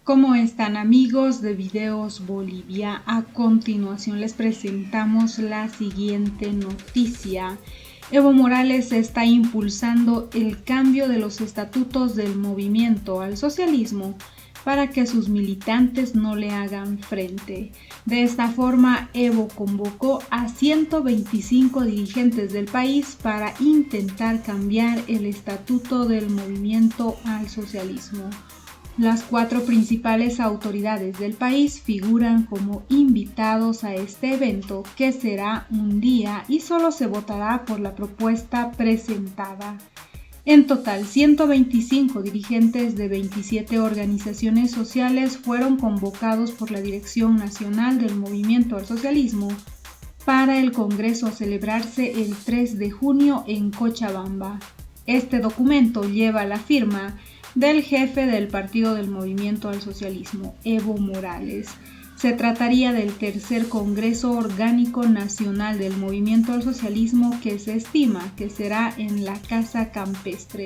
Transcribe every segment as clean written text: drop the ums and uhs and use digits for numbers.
¿Cómo están, amigos de Videos Bolivia? A continuación les presentamos la siguiente noticia. Evo Morales está impulsando el cambio de los estatutos del movimiento al socialismo para que sus militantes no le hagan frente. De esta forma, Evo convocó a 125 dirigentes del país para intentar cambiar el estatuto del movimiento al socialismo. Las 4 principales autoridades del país figuran como invitados a este evento, que será un día y solo se votará por la propuesta presentada. En total, 125 dirigentes de 27 organizaciones sociales fueron convocados por la Dirección Nacional del Movimiento al Socialismo para el Congreso a celebrarse el 3 de junio en Cochabamba. Este documento lleva la firma del jefe del Partido del Movimiento al Socialismo, Evo Morales. Se trataría del tercer Congreso Orgánico Nacional del Movimiento al Socialismo, que se estima que será en la Casa Campestre,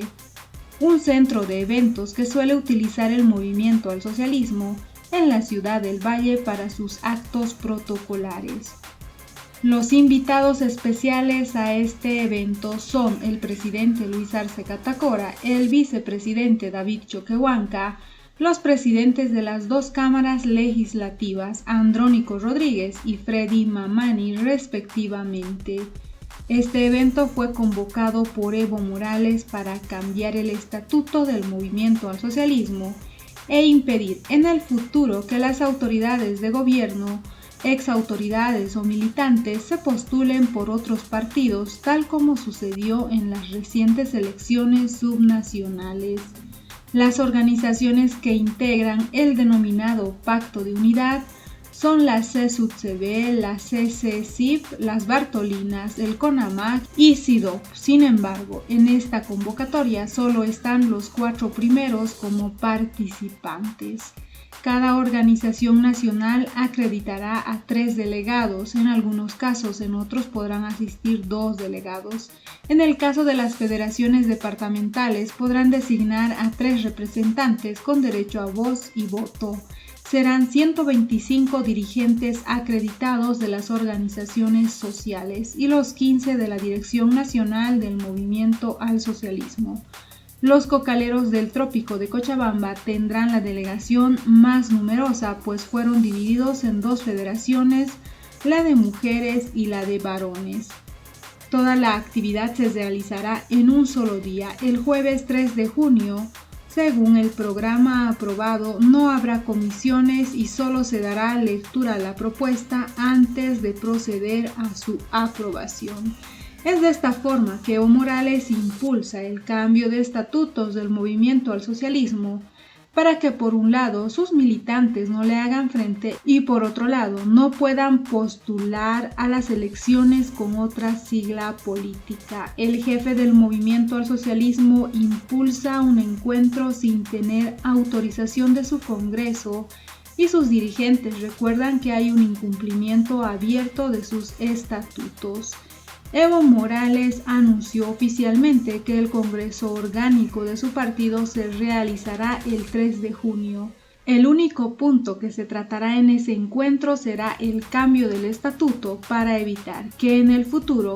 un centro de eventos que suele utilizar el Movimiento al Socialismo en la ciudad del Valle para sus actos protocolares. Los invitados especiales a este evento son el presidente Luis Arce Catacora, el vicepresidente David Choquehuanca, los presidentes de las 2 cámaras legislativas, Andrónico Rodríguez y Freddy Mamani, respectivamente. Este evento fue convocado por Evo Morales para cambiar el estatuto del movimiento al socialismo e impedir en el futuro que las autoridades de gobierno, exautoridades o militantes se postulen por otros partidos, tal como sucedió en las recientes elecciones subnacionales. Las organizaciones que integran el denominado Pacto de Unidad son la CSUTCB, la CCCIP, las Bartolinas, el CONAMAC y SIDOP. Sin embargo, en esta convocatoria solo están los 4 primeros como participantes. Cada organización nacional acreditará a 3 delegados, en algunos casos, en otros podrán asistir 2 delegados. En el caso de las federaciones departamentales podrán designar a 3 representantes con derecho a voz y voto. Serán 125 dirigentes acreditados de las organizaciones sociales y los 15 de la Dirección Nacional del Movimiento al Socialismo. Los cocaleros del Trópico de Cochabamba tendrán la delegación más numerosa, pues fueron divididos en 2 federaciones, la de mujeres y la de varones. Toda la actividad se realizará en un solo día, el jueves 3 de junio. Según el programa aprobado, no habrá comisiones y solo se dará lectura a la propuesta antes de proceder a su aprobación. Es de esta forma que Evo Morales impulsa el cambio de estatutos del movimiento al socialismo para que por un lado sus militantes no le hagan frente y por otro lado no puedan postular a las elecciones con otra sigla política. El jefe del movimiento al socialismo impulsa un encuentro sin tener autorización de su Congreso y sus dirigentes recuerdan que hay un incumplimiento abierto de sus estatutos. Evo Morales anunció oficialmente que el Congreso Orgánico de su partido se realizará el 3 de junio. El único punto que se tratará en ese encuentro será el cambio del estatuto para evitar que en el futuro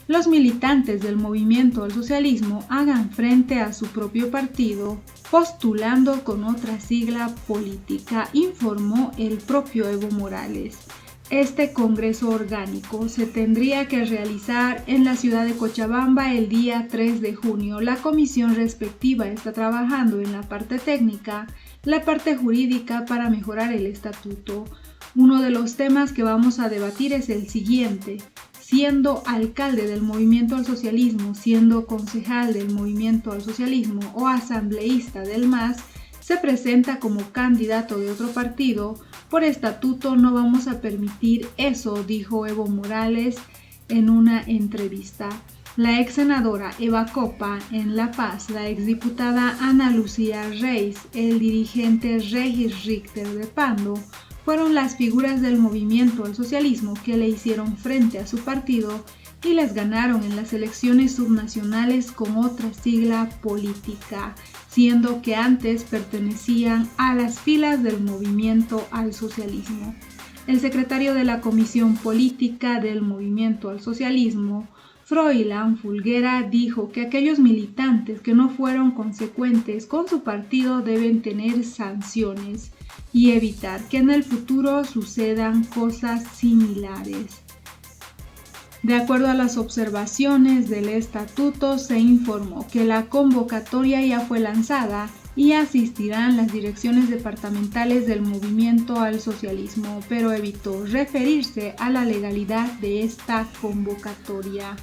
los militantes del movimiento al socialismo hagan frente a su propio partido postulando con otra sigla política, informó el propio Evo Morales. Este Congreso Orgánico se tendría que realizar en la ciudad de Cochabamba el día 3 de junio. La comisión respectiva está trabajando en la parte técnica, la parte jurídica para mejorar el estatuto. Uno de los temas que vamos a debatir es el siguiente. Siendo alcalde del Movimiento al Socialismo, siendo concejal del Movimiento al Socialismo o asambleísta del MAS, se presenta como candidato de otro partido, por estatuto no vamos a permitir eso, dijo Evo Morales en una entrevista. La ex senadora Eva Copa en La Paz, la exdiputada Ana Lucía Reis, el dirigente Regis Richter de Pando, fueron las figuras del movimiento al socialismo que le hicieron frente a su partido y les ganaron en las elecciones subnacionales con otra sigla política, siendo que antes pertenecían a las filas del Movimiento al Socialismo. El secretario de la Comisión Política del Movimiento al Socialismo, Froilán Folguera, dijo que aquellos militantes que no fueron consecuentes con su partido deben tener sanciones y evitar que en el futuro sucedan cosas similares. De acuerdo a las observaciones del estatuto, se informó que la convocatoria ya fue lanzada y asistirán las direcciones departamentales del Movimiento al Socialismo, pero evitó referirse a la legalidad de esta convocatoria,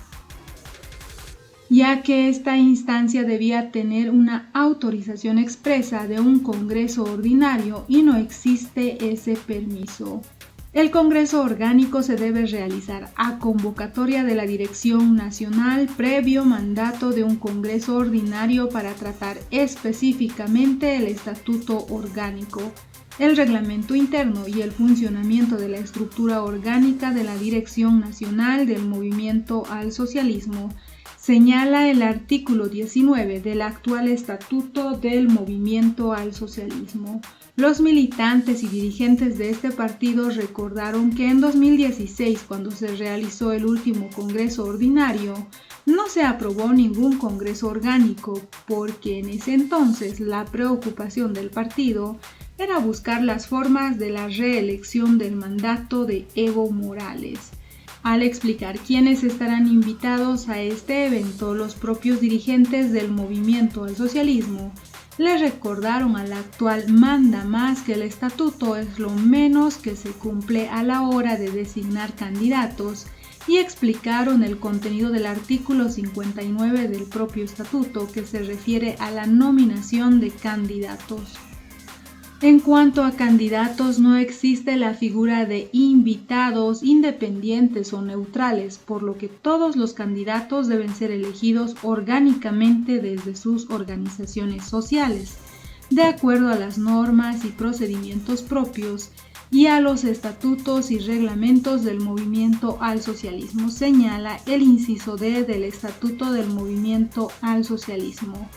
ya que esta instancia debía tener una autorización expresa de un Congreso ordinario y no existe ese permiso. El Congreso Orgánico se debe realizar a convocatoria de la Dirección Nacional previo mandato de un Congreso Ordinario para tratar específicamente el Estatuto Orgánico, el Reglamento Interno y el funcionamiento de la estructura orgánica de la Dirección Nacional del Movimiento al Socialismo, señala el artículo 19 del actual Estatuto del Movimiento al Socialismo. Los militantes y dirigentes de este partido recordaron que en 2016, cuando se realizó el último Congreso Ordinario, no se aprobó ningún Congreso Orgánico, porque en ese entonces la preocupación del partido era buscar las formas de la reelección del mandato de Evo Morales. Al explicar quiénes estarán invitados a este evento, los propios dirigentes del Movimiento al Socialismo le recordaron al actual mandamás que el estatuto es lo menos que se cumple a la hora de designar candidatos y explicaron el contenido del artículo 59 del propio estatuto que se refiere a la nominación de candidatos. En cuanto a candidatos, no existe la figura de invitados independientes o neutrales, por lo que todos los candidatos deben ser elegidos orgánicamente desde sus organizaciones sociales, de acuerdo a las normas y procedimientos propios y a los estatutos y reglamentos del Movimiento al Socialismo, señala el inciso D del Estatuto del Movimiento al Socialismo.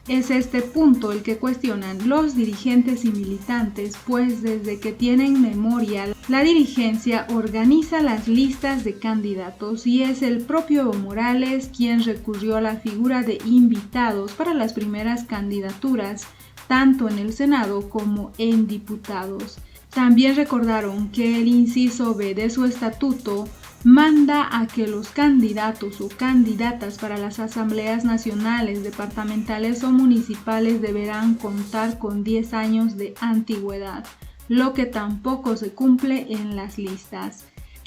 Es este punto el que cuestionan los dirigentes y militantes, pues desde que tienen memoria, la dirigencia organiza las listas de candidatos y es el propio Evo Morales quien recurrió a la figura de invitados para las primeras candidaturas, tanto en el Senado como en diputados. También recordaron que el inciso B de su estatuto manda a que los candidatos o candidatas para las asambleas nacionales, departamentales o municipales deberán contar con 10 años de antigüedad, lo que tampoco se cumple en las listas.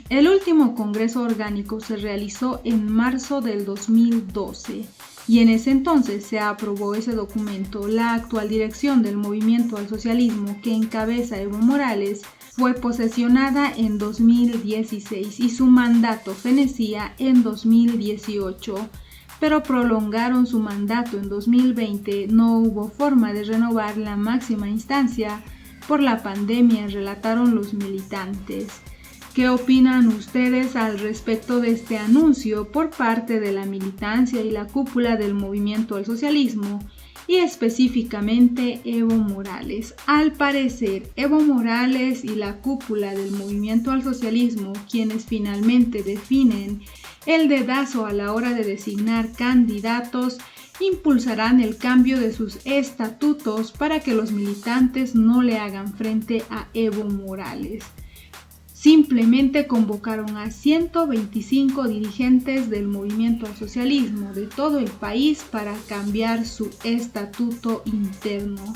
El último Congreso Orgánico se realizó en marzo del 2012 y en ese entonces se aprobó ese documento. La actual dirección del Movimiento al Socialismo, que encabeza Evo Morales, fue posesionada en 2016 y su mandato fenecía en 2018, pero prolongaron su mandato en 2020. No hubo forma de renovar la máxima instancia por la pandemia, relataron los militantes. ¿Qué opinan ustedes al respecto de este anuncio por parte de la militancia y la cúpula del Movimiento al Socialismo? Y específicamente Evo Morales. Al parecer, Evo Morales y la cúpula del Movimiento al Socialismo, quienes finalmente definen el dedazo a la hora de designar candidatos, impulsarán el cambio de sus estatutos para que los militantes no le hagan frente a Evo Morales. Simplemente convocaron a 125 dirigentes del Movimiento al Socialismo de todo el país para cambiar su estatuto interno.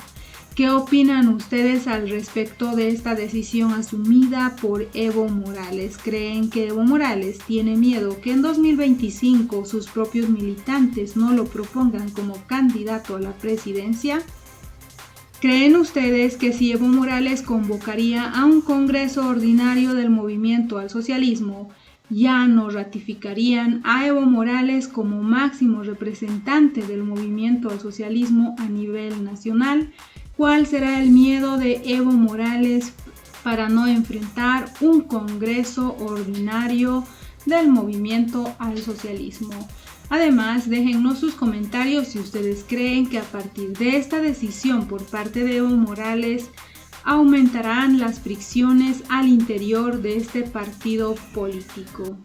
¿Qué opinan ustedes al respecto de esta decisión asumida por Evo Morales? ¿Creen que Evo Morales tiene miedo que en 2025 sus propios militantes no lo propongan como candidato a la presidencia? ¿Creen ustedes que si Evo Morales convocaría a un Congreso Ordinario del Movimiento al Socialismo, ya no ratificarían a Evo Morales como máximo representante del Movimiento al Socialismo a nivel nacional? ¿Cuál será el miedo de Evo Morales para no enfrentar un Congreso Ordinario del movimiento al socialismo. Además, déjennos sus comentarios si ustedes creen que a partir de esta decisión por parte de Evo Morales aumentarán las fricciones al interior de este partido político.